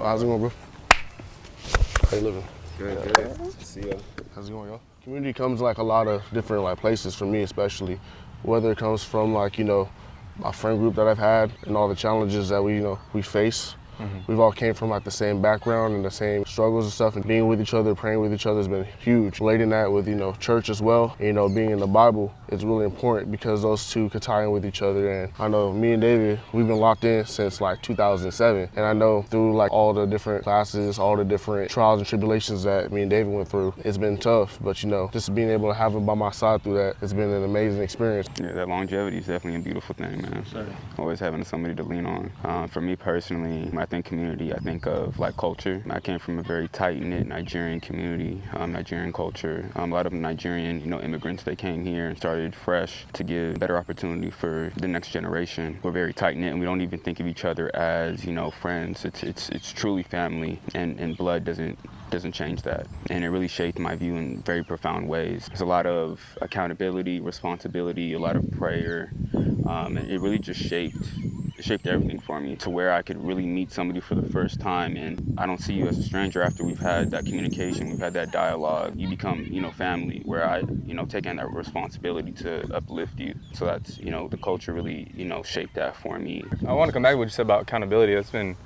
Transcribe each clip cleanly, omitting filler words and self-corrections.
How's it going, bro? How you living? Good. See ya. How's it going, y'all? Community comes like a lot of different like places for me, especially whether it comes from like, my friend group that I've had and all the challenges that we face. We've all came from like the same background and the same struggles and stuff, and being with each other, praying with each other has been huge. Relating that with, church as well, being in the Bible is really important because those two could tie in with each other. And I know me and David, we've been locked in since like 2007. And I know through like all the different classes, all the different trials and tribulations that me and David went through, it's been tough. But just being able to have him by my side through that, it's been an amazing experience. Yeah, that longevity is definitely a beautiful thing, man. Sure. Always having somebody to lean on. For me personally, I think community, I think of like culture. I came from a very tight-knit Nigerian community, Nigerian culture. A lot of Nigerian, immigrants, they came here and started fresh to give better opportunity for the next generation. We're very tight-knit and we don't even think of each other as, friends. It's truly family, and blood doesn't change that. And it really shaped my view in very profound ways. There's a lot of accountability, responsibility, a lot of prayer. And it really just shaped everything for me to where I could really meet somebody for the first time, and I don't see you as a stranger after we've had that communication, we've had that dialogue. You become, family, where I, take on that responsibility to uplift you. So that's, the culture really, shaped that for me. I want to come back to what you said about accountability. That's been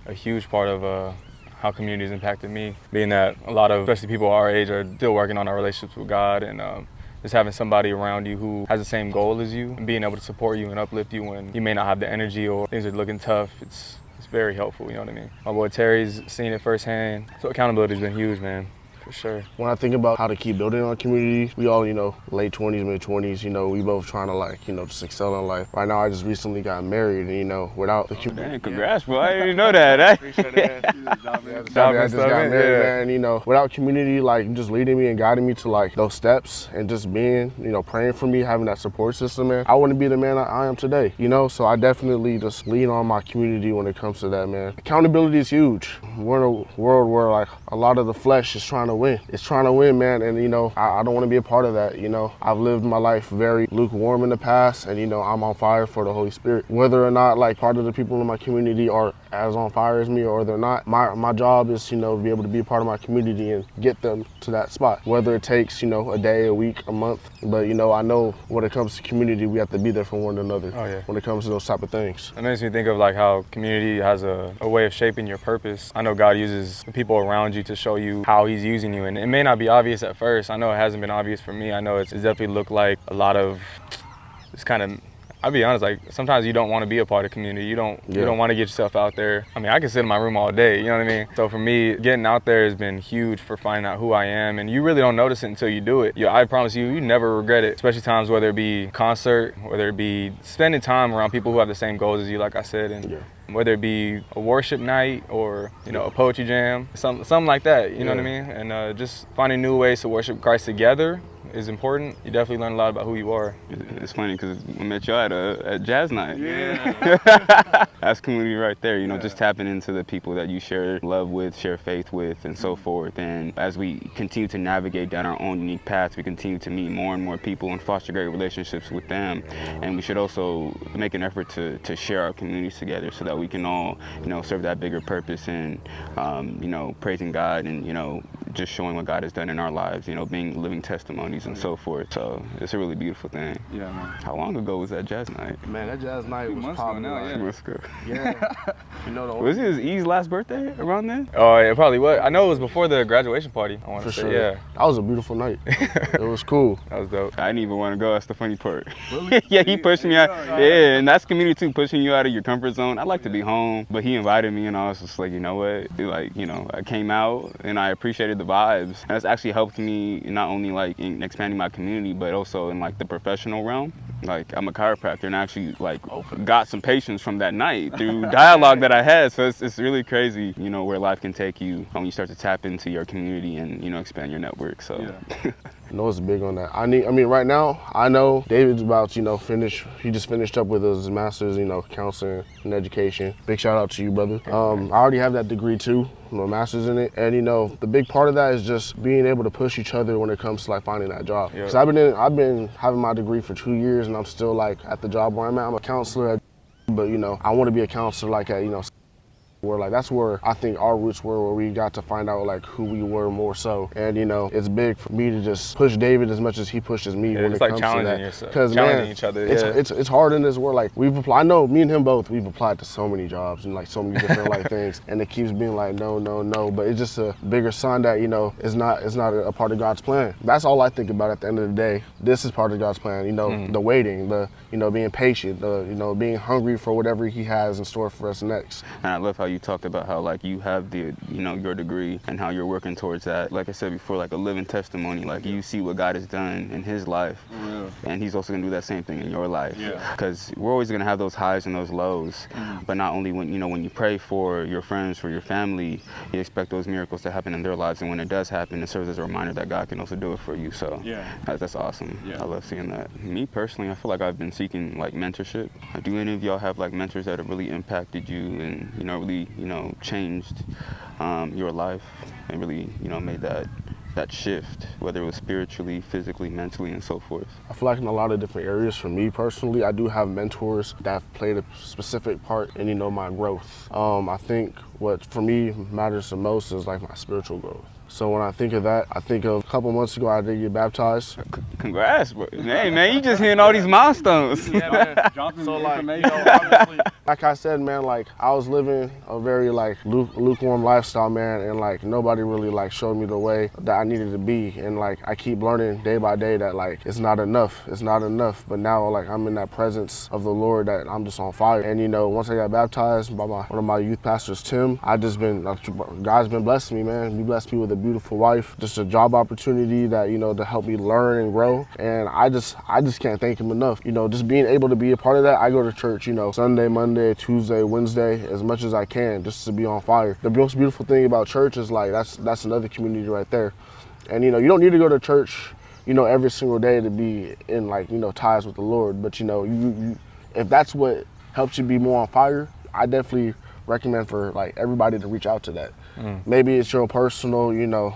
a huge part of how community has impacted me, being that a lot of, especially people our age, are still working on our relationships with God, and just having somebody around you who has the same goal as you and being able to support you and uplift you when you may not have the energy or things are looking tough, it's very helpful, you know what I mean? My boy Terry's seen it firsthand, so accountability's been huge, man. For sure. When I think about how to keep building our community, we all, late 20s, mid 20s, we both trying to just excel in life. Right now, I just recently got married, and, without the community. Dang, congrats, bro. I didn't even know that. I appreciate it, man. I just got married, man. Without community, just leading me and guiding me to those steps and just being, praying for me, having that support system, man, I wouldn't be the man I am today, So I definitely just lean on my community when it comes to that, man. Accountability is huge. We're in a world where a lot of the flesh is trying to win. It's trying to win, man, and I don't want to be a part of that. I've lived my life very lukewarm in the past, and I'm on fire for the Holy Spirit. Whether or not part of the people in my community are as on fire as me or they're not, my job is to be able to be a part of my community and get them to that spot. Whether it takes a day, a week, a month, but I know when it comes to community, we have to be there for one another. Oh, yeah. When it comes to those type of things. It makes me think of how community has a way of shaping your purpose. I know God uses the people around you to show you how He's using you, and it may not be obvious at first. I know it hasn't been obvious for me. I know it's definitely looked like a lot of just kind of, I'll be honest, sometimes you don't want to be a part of community. You don't want to get yourself out there. I mean, I can sit in my room all day, you know what I mean? So for me, getting out there has been huge for finding out who I am, and you really don't notice it until you do it. I promise you never regret it, especially times whether it be concert, whether it be spending time around people who have the same goals as you, like I said, and whether it be a worship night or, a poetry jam, something like that, you know what I mean? And just finding new ways to worship Christ together is important. You definitely learn a lot about who you are. It's funny because we met y'all at jazz night. Yeah. That's community right there, just tapping into the people that you share love with, share faith with, and so forth. And as we continue to navigate down our own unique paths, we continue to meet more and more people and foster great relationships with them. And we should also make an effort to share our communities together so that we can all, serve that bigger purpose and, praising God and, just showing what God has done in our lives, being living testimonies and so forth. So it's a really beautiful thing. Yeah, man. How long ago was that jazz night? Man, that jazz night was probably Let's go. Yeah. Was it his E's last birthday around then? Oh, it probably was. I know it was before the graduation party, I want to say. Sure. Yeah. That was a beautiful night. It was cool. That was dope. I didn't even want to go. That's the funny part. Really? Yeah, he pushed me out. Yeah, and that's community too, pushing you out of your comfort zone. I like to be home, but he invited me and I was just like, you know what? I came out and I appreciated the vibes. And that's actually helped me not only in expanding my community, but also in the professional realm. I'm a chiropractor and I actually got some patients from that night through dialogue that I had. So it's really crazy, where life can take you when you start to tap into your community and, expand your network. So. Yeah. Noah's big on that. I mean, right now, I know David's about, finish. He just finished up with his master's, counseling and education. Big shout out to you, brother. I already have that degree too, my master's in it. And, the big part of that is just being able to push each other when it comes to finding that job. Because I've been having my degree for 2 years and I'm still at the job where I'm at. I'm a counselor, but, I want to be a counselor at, That's where I think our roots were, where we got to find out like who we were more so. And you know, it's big for me to just push David as much as he pushes me when it comes to that. Because challenging each other. It's hard in this world. Like I know me and him both, we've applied to so many jobs and like so many different like things, and it keeps being like no. But it's just a bigger sign that, you know, it's not a part of God's plan. That's all I think about at the end of the day. This is part of God's plan. You know, the waiting, the, you know, being patient, the, you know, being hungry for whatever He has in store for us next. And I love how you talked about how like you have the, you know, your degree and how you're working towards that. Like I said before, like a living testimony. Like you see what God has done in His life, and He's also gonna do that same thing in your life. Because we're always gonna have those highs and those lows. But not only when, you know, when you pray for your friends, for your family, you expect those miracles to happen in their lives, and when it does happen, it serves as a reminder that God can also do it for you. So that's awesome. I love seeing that. Me personally, I feel like I've been seeking like mentorship. Do any of y'all have like mentors that have really impacted you and, you know, really, you know, changed your life and really, you know, made that shift, whether it was spiritually, physically, mentally, and so forth? I feel like in a lot of different areas. For me personally, I do have mentors that have played a specific part in, you know, my growth. I think what for me matters the most is like my spiritual growth. So when I think of that, I think of a couple months ago I did get baptized. Congrats, bro. Hey man, you just hitting all these milestones. So like, you know, obviously, like I said, man, like I was living a very like lukewarm lifestyle, man, and like nobody really like showed me the way that I needed to be. And like I keep learning day by day that like it's not enough. But now like I'm in that presence of the Lord that I'm just on fire. And you know, once I got baptized by one of my youth pastors, Tim, God's been blessing me, man. He blessed me with a beautiful wife, just a job opportunity that, you know, to help me learn and grow. And I just can't thank Him enough. You know, just being able to be a part of that. I go to church, you know, Sunday, Monday, Tuesday, Wednesday, as much as I can, just to be on fire. The most beautiful thing about church is like that's another community right there. And you know, you don't need to go to church, you know, every single day to be in like, you know, ties with the Lord. But you know, you if that's what helps you be more on fire, I definitely recommend for like everybody to reach out to that. Maybe it's your personal, you know,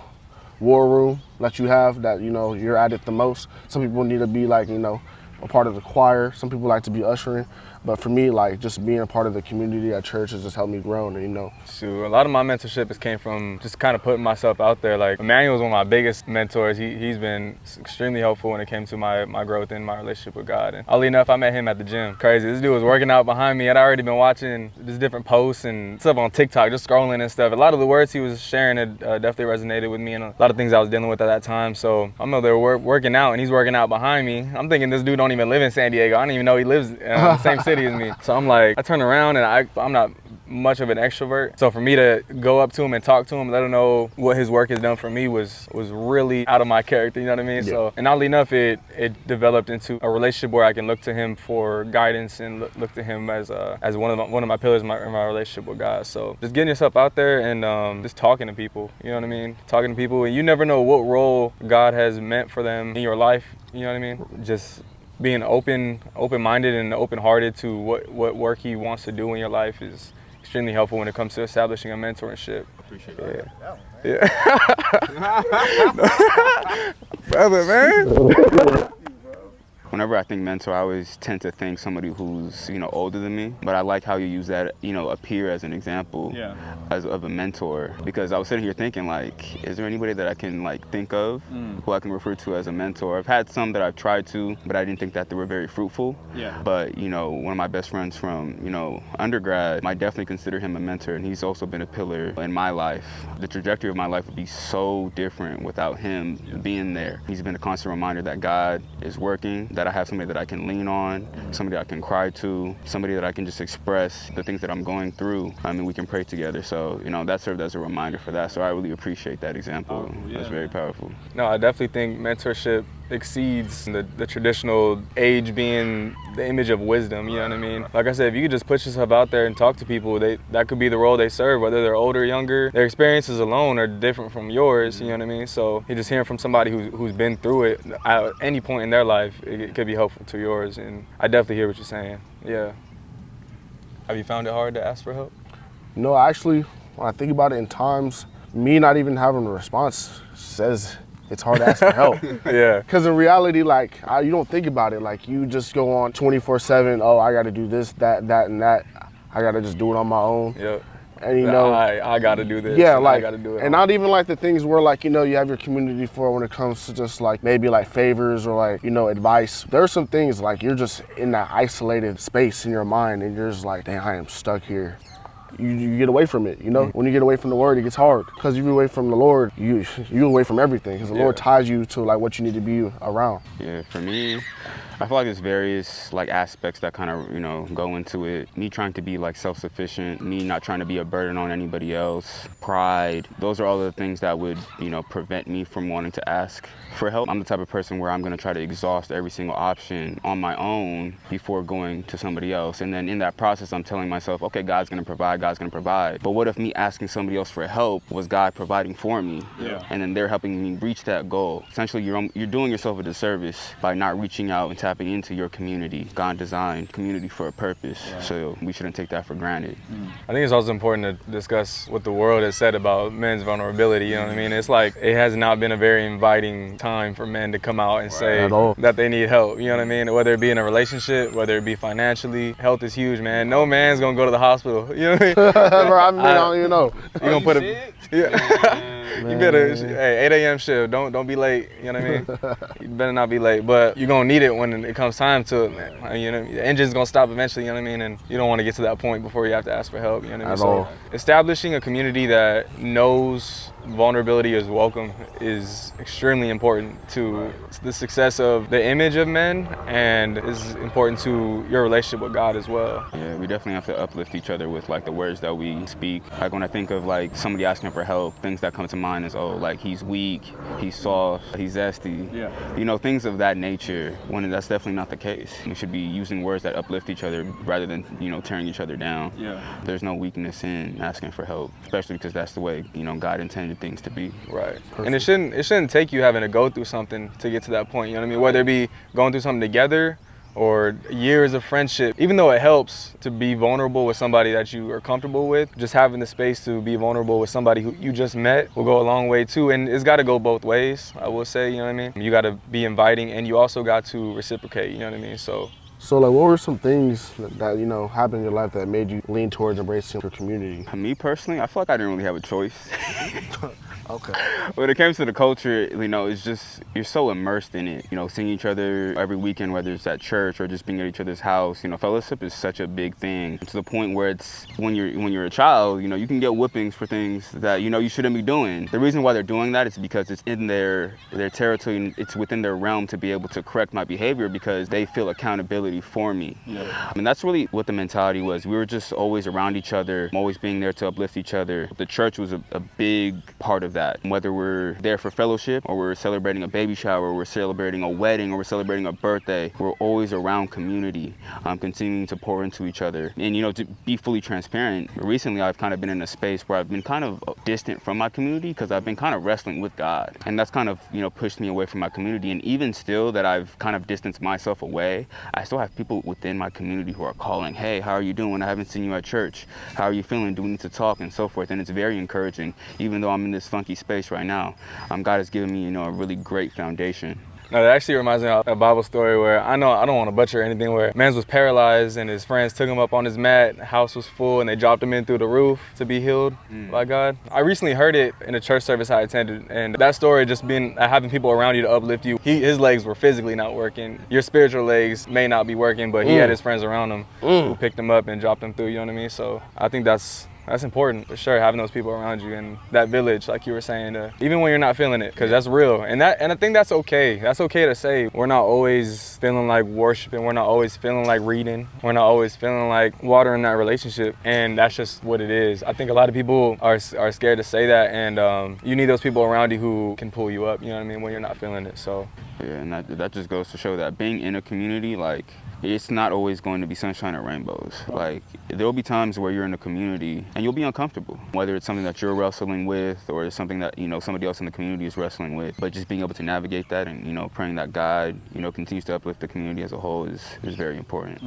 war room that you have that, you know, you're at it the most. Some people need to be like, you know, a part of the choir. Some people like to be ushering. But for me, like just being a part of the community at church has just helped me grow, and you know. So a lot of my mentorship came from just kind of putting myself out there. Like Emmanuel was one of my biggest mentors. He's been extremely helpful when it came to my growth in my relationship with God. And oddly enough, I met him at the gym. Crazy. This dude was working out behind me. I'd already been watching just different posts and stuff on TikTok, just scrolling and stuff. A lot of the words he was sharing had definitely resonated with me and a lot of things I was dealing with at that time. So I'm over there working out, and he's working out behind me. I'm thinking this dude don't even live in San Diego. I don't even know he lives in the same city as me. So I'm like, I turn around and I'm not much of an extrovert. So for me to go up to him and talk to him, let him know what his work has done for me was really out of my character, you know what I mean? Yeah. So, and oddly enough, it developed into a relationship where I can look to him for guidance and look to him as one of my pillars in my relationship with God. So just getting yourself out there and just talking to people, you know what I mean? Talking to people, and you never know what role God has meant for them in your life, you know what I mean? Just being open-minded and open-hearted to what work He wants to do in your life is extremely helpful when it comes to establishing a mentorship. Appreciate that. Yeah. Brother, man. Whenever I think mentor, I always tend to think somebody who's, you know, older than me. But I like how you use that, you know, appear as an example of a mentor. Because I was sitting here thinking, like, is there anybody that I can, like, think of who I can refer to as a mentor? I've had some that I've tried to, but I didn't think that they were very fruitful. Yeah. But, you know, one of my best friends from, you know, undergrad, I definitely consider him a mentor. And he's also been a pillar in my life. The trajectory of my life would be so different without him being there. He's been a constant reminder that God is working, that I have somebody that I can lean on, somebody I can cry to, somebody that I can just express the things that I'm going through. I mean, we can pray together. So, you know, that served as a reminder for that. So I really appreciate that example. That's very powerful. No, I definitely think mentorship exceeds the traditional age being the image of wisdom, you know what I mean? Like I said, if you could just put yourself out there and talk to people, that could be the role they serve, whether they're older or younger. Their experiences alone are different from yours, you know what I mean? So you're just hearing from somebody who's been through it at any point in their life, it could be helpful to yours, and I definitely hear what you're saying, yeah. Have you found it hard to ask for help? No, actually, when I think about it, in times, me not even having a response says it's hard to ask for help. Yeah. Because in reality, like, you don't think about it. Like, you just go on 24/7, oh, I got to do this, that, and that. I got to just do it on my own. Yep. And you know, I gotta do this. Yeah, and like, I gotta do it. and not even like the things where like, you know, you have your community for when it comes to just like maybe like favors or like, you know, advice. There are some things like you're just in that isolated space in your mind and you're just like, dang, I am stuck here. You get away from it, you know? When you get away from the word, it gets hard. Because if you're away from the Lord, you away from everything. Because the Lord ties you to like what you need to be around. Yeah, for me, I feel like there's various like aspects that kind of, you know, go into it. Me trying to be like self-sufficient, me not trying to be a burden on anybody else, pride. Those are all the things that would, you know, prevent me from wanting to ask for help. I'm the type of person where I'm going to try to exhaust every single option on my own before going to somebody else. And then in that process, I'm telling myself, okay, God's going to provide, God's going to provide. But what if me asking somebody else for help was God providing for me? Yeah. And then they're helping me reach that goal. Essentially, you're doing yourself a disservice by not reaching out and tapping into your community. God designed community for a purpose. Yeah. So we shouldn't take that for granted. I think it's also important to discuss what the world has said about men's vulnerability. You know what I mean? It's like it has not been a very inviting time for men to come out and say that they need help. You know what I mean? Whether it be in a relationship, whether it be financially, health is huge, man. No man's gonna go to the hospital. You know what I mean? Bro, I don't even know. You gonna put a you better, hey, 8 a.m. shift. Don't be late. You know what I mean? You better not be late. But you're gonna need it when it comes time to it, man. You know, the engine's gonna stop eventually. You know what I mean? And you don't want to get to that point before you have to ask for help. You know what I mean? So establishing a community that knows vulnerability is welcome is extremely important to the success of the image of men, and is important to your relationship with God as well. Yeah, we definitely have to uplift each other with like the words that we speak. Like when I think of like somebody asking for help, things that come to mind is, oh, like he's weak, he's soft, he's zesty. Yeah. You know, things of that nature, when that's definitely not the case. We should be using words that uplift each other rather than, you know, tearing each other down. Yeah. There's no weakness in asking for help, especially because that's the way, you know, God intended things to be. Right. Perfect. And it shouldn't take you having to go through something to get to that point. You know what I mean? Whether it be going through something together or years of friendship, even though it helps to be vulnerable with somebody that you are comfortable with, just having the space to be vulnerable with somebody who you just met will go a long way too. And it's got to go both ways, I will say, you know what I mean? You got to be inviting, and you also got to reciprocate, you know what I mean? So like, what were some things that, you know, happened in your life that made you lean towards embracing your community? Me personally, I feel like I didn't really have a choice. Okay. When it comes to the culture, you know, it's just, you're so immersed in it. You know, seeing each other every weekend, whether it's at church or just being at each other's house. You know, fellowship is such a big thing, to the point where it's, when you're a child, you know, you can get whippings for things that, you know, you shouldn't be doing. The reason why they're doing that is because it's in their territory, and it's within their realm to be able to correct my behavior, because they feel accountability for me. Yeah. I mean, that's really what the mentality was. We were just always around each other, always being there to uplift each other. The church was a big part of that. Whether we're there for fellowship, or we're celebrating a baby shower, or we're celebrating a wedding, or we're celebrating a birthday, we're always around community, continuing to pour into each other. And, you know, to be fully transparent, recently I've kind of been in a space where I've been kind of distant from my community, because I've been kind of wrestling with God. And that's kind of, you know, pushed me away from my community. And even still that I've kind of distanced myself away, I still have people within my community who are calling, hey, how are you doing? I haven't seen you at church. How are you feeling? Do we need to talk? And so forth. And it's very encouraging, even though I'm in this funky space right now. God has given me, you know, a really great foundation. No, that actually reminds me of a Bible story where, I know I don't want to butcher anything, where man was paralyzed and his friends took him up on his mat, the house was full, and they dropped him in through the roof to be healed by God. I recently heard it in a church service I attended, and that story, just being having people around you to uplift you. His legs were physically not working. Your spiritual legs may not be working, but he had his friends around him who picked him up and dropped him through, you know what I mean? So I think that's important for sure, having those people around you and that village, like you were saying, even when you're not feeling it, because that's real. And I think that's okay. That's okay to say. We're not always feeling like worshiping. We're not always feeling like reading. We're not always feeling like watering that relationship. And that's just what it is. I think a lot of people are scared to say that, and you need those people around you who can pull you up, you know what I mean, when you're not feeling it. So yeah, and that just goes to show that being in a community, like, it's not always going to be sunshine or rainbows. Like, there'll be times where you're in a community and you'll be uncomfortable, whether it's something that you're wrestling with or it's something that, you know, somebody else in the community is wrestling with. But just being able to navigate that and, you know, praying that God, you know, continues to uplift the community as a whole is very important.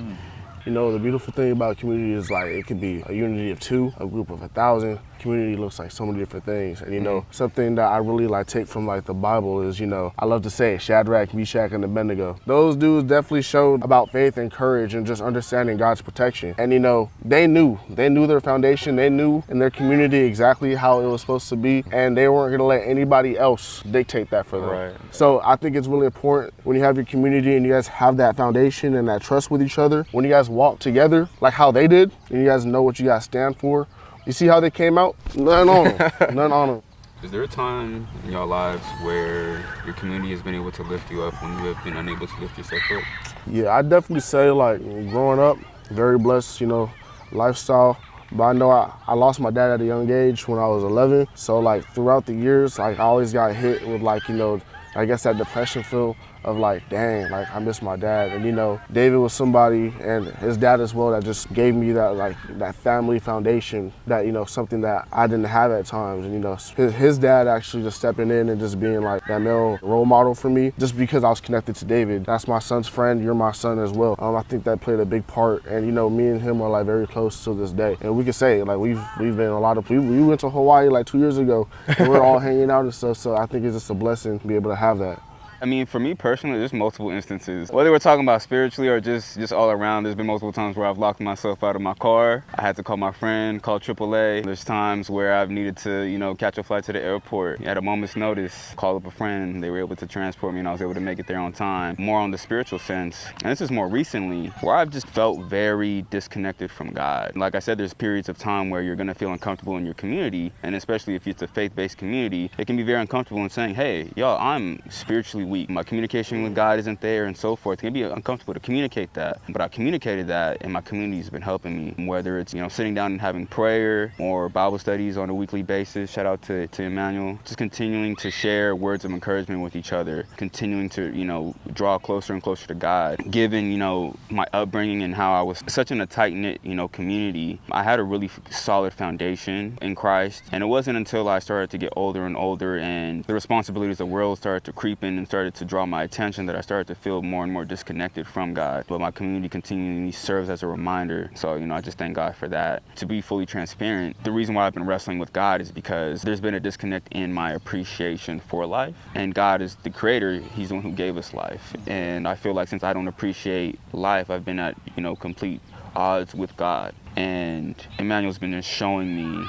You know, the beautiful thing about community is, like, it could be a unity of two, a group of 1,000. community looks like so many different things. And, you know, something that I really like take from like the Bible is, you know, I love to say Shadrach, Meshach, and Abednego. Those dudes definitely showed about faith and courage and just understanding God's protection. And, you know, they knew their foundation. They knew in their community exactly how it was supposed to be. And they weren't going to let anybody else dictate that for them. Right. So I think it's really important when you have your community and you guys have that foundation and that trust with each other, when you guys walk together like how they did, and you guys know what you guys stand for. You see how they came out? None on them. None on them. Is there a time in your lives where your community has been able to lift you up when you have been unable to lift yourself up? Yeah, I definitely say like growing up, very blessed, you know, lifestyle. But I know I lost my dad at a young age when I was 11. So like throughout the years, like I always got hit with like, you know, I guess that depression feel of like, dang, like I miss my dad. And you know, David was somebody, and his dad as well, that just gave me that like that family foundation, that, you know, something that I didn't have at times. And you know, his dad actually just stepping in and just being like that male role model for me, just because I was connected to David. That's my son's friend, you're my son as well. I think that played a big part. And you know, me and him are like very close to this day. And we could say like we've been a lot of, we went to Hawaii like 2 years ago, and we're all hanging out and stuff. So I think it's just a blessing to be able to have that. I mean, for me personally, there's multiple instances. Whether we're talking about spiritually or just all around, there's been multiple times where I've locked myself out of my car. I had to call my friend, call AAA. There's times where I've needed to, you know, catch a flight to the airport at a moment's notice, call up a friend. They were able to transport me and I was able to make it there on time. More on the spiritual sense. And this is more recently where I've just felt very disconnected from God. Like I said, there's periods of time where you're going to feel uncomfortable in your community. And especially if it's a faith-based community, it can be very uncomfortable in saying, hey, y'all, I'm spiritually weak. My communication with God isn't there and so forth. It can be uncomfortable to communicate that, but I communicated that and my community has been helping me, whether it's, you know, sitting down and having prayer or Bible studies on a weekly basis. Shout out to Emmanuel. Just continuing to share words of encouragement with each other, continuing to, you know, draw closer and closer to God. Given, you know, my upbringing and how I was such in a tight-knit, you know, community, I had a really solid foundation in Christ. And it wasn't until I started to get older and older and the responsibilities of the world started to creep in and started to draw my attention that I started to feel more and more disconnected from God. But my community continually serves as a reminder. So, you know, I just thank God for that. To be fully transparent, the reason why I've been wrestling with God is because there's been a disconnect in my appreciation for life. And God is the creator. He's the one who gave us life. And I feel like since I don't appreciate life, I've been at, you know, complete odds with God. And Emmanuel's been just showing me,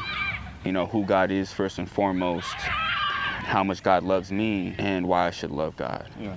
you know, who God is first and foremost, how much God loves me and why I should love God. Yeah.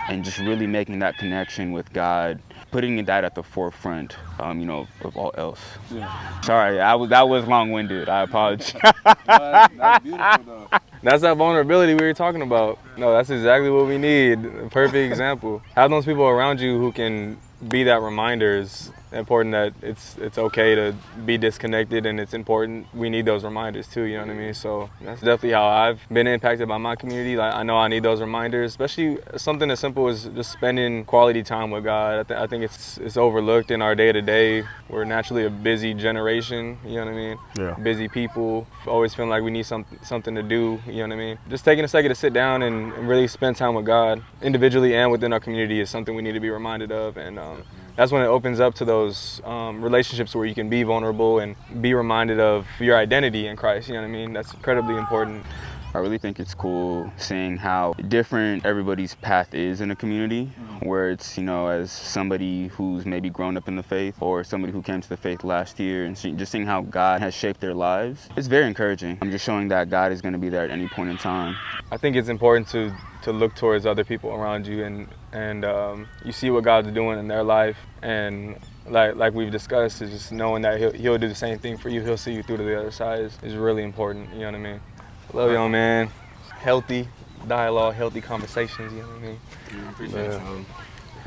And just really making that connection with God, putting that at the forefront, you know, of all else. Yeah. Sorry, that was long-winded. I apologize. That's beautiful though. That's that vulnerability we were talking about. No, that's exactly what we need. A perfect example. Have those people around you who can be that reminder is important, that it's okay to be disconnected, and it's important. We need those reminders too, you know what I mean? So that's definitely how I've been impacted by my community. Like, I know I need those reminders, especially something as simple as just spending quality time with God. I think it's overlooked in our day-to-day. We're naturally a busy generation, you know what I mean? Yeah. Busy people, always feeling like we need something to do, you know what I mean? Just taking a second to sit down and really spend time with God, individually and within our community, is something we need to be reminded of. And that's when it opens up to those relationships where you can be vulnerable and be reminded of your identity in Christ, you know what I mean? That's incredibly important. I really think it's cool seeing how different everybody's path is in a community, where it's, you know, as somebody who's maybe grown up in the faith or somebody who came to the faith last year, and just seeing how God has shaped their lives. It's very encouraging. I'm just showing that God is going to be there at any point in time. I think it's important to look towards other people around you, and you see what God's doing in their life, and like we've discussed, is just knowing that he'll do the same thing for you. He'll see you through to the other side is really important, you know what I mean? Love y'all, man. Healthy dialogue, healthy conversations, you know what I mean? Yeah, appreciate it.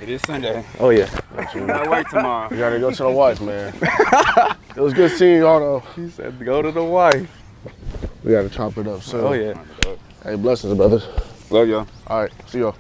It is Sunday. Oh yeah. Gotta work tomorrow. You gotta go to the wife, man. It was good seeing y'all though. He said go to the wife. We gotta chop it up soon. Oh yeah. Hey, blessings, brothers. Love y'all. All right, see y'all.